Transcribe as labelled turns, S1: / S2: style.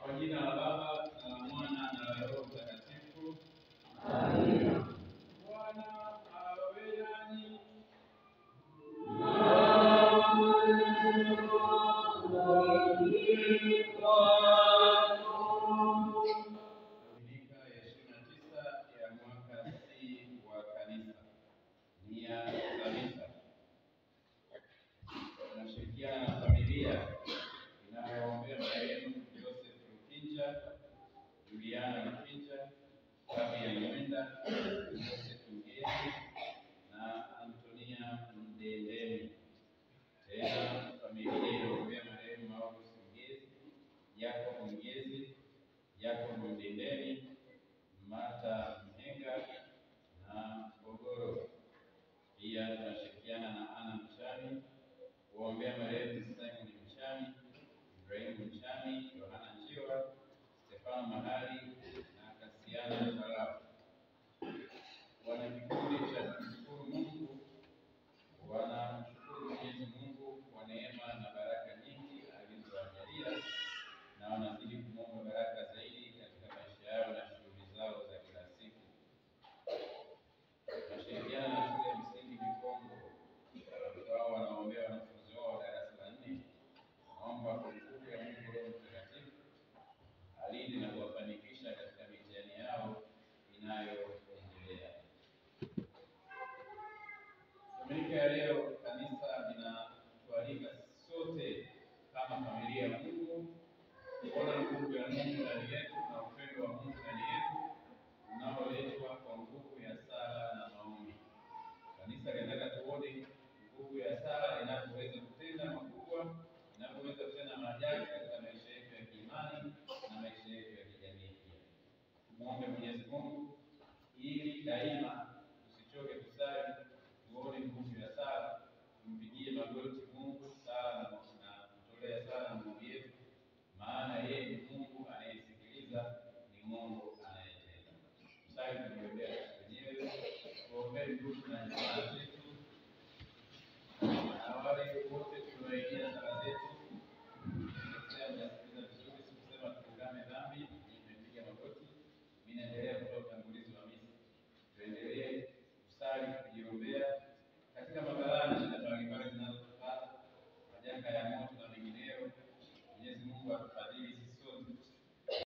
S1: Kwa jina la Baba na la Mwana na la Roho Mtakatifu. Amina. Bwana awe nanyi. Dominika ya 29 ya mwaka C wa Kanisa. Nia za Misa. Tunashirikiana na familia inayoombea marehemu Joseph Rukinja, Juliana Rukinja, Fabian Mwenda, Joseph Mgeni na Antonia Mdendeni. Tena familia inaombea marehemu August Mgezi, Jacob Mgezi, Jacob Mdendeni, Martha Mhenga na Bogoro. Pia tunashirikiana na Ana Mchami kuombea marehemu Simon Mchami, Ibrahim Mchami, Yohana Njiwa, Stefano Mahali na Kasiana Sharafu. Wana kikundi cha kumshukuru Mungu wanamshukuru Mwenyezi Mungu kwa neema na baraka nyingi alizowajalia na wanazidi kumwomba baraka zaidi katika maisha yao na shughuli zao za kila siku. Tunashirikiana na shule ya msingi Mikongo ambao wanaombea wanafunzi wao wa darasa la 4. Naomba kwa nguvu ya Mungu Roho Mtakatifu alinde na kuwafanikisha katika mitihani yao inayoendelea. Dominika ya leo kanisa linatualika sote kama familia ya Mungu kuona nguvu ya Mungu ndani yetu na upendo wa Mungu ndani yetu unaoletwa kwa nguvu ya sala na maombi. Kanisa linataka tuone nguvu ya sala inavyoweza kutenda makubwa, inavyoweza kutenda maajabu katika maisha yetu ya kiimani na maisha yetu ya kijamii pia. Muombe Mwenyezi Mungu ili daima tusichoke kusali, tuone nguvu ya sala, tumpigie magoti Mungu sala na kutolea sala na maombi yetu, maana yeye ni Mungu anayesikiliza, ni Mungu anayetenda. Tusali kumwombea wenyewe, tuombee ndugu na jamaa zetu na wale wote tunaoingia sala zetu. Tunasikiliza vizuri, sikusema tuungame dhambi, nimepiga magoti. Mimi naendelea kutoa utangulizi wa misa. Tuendelee kusali kujiombea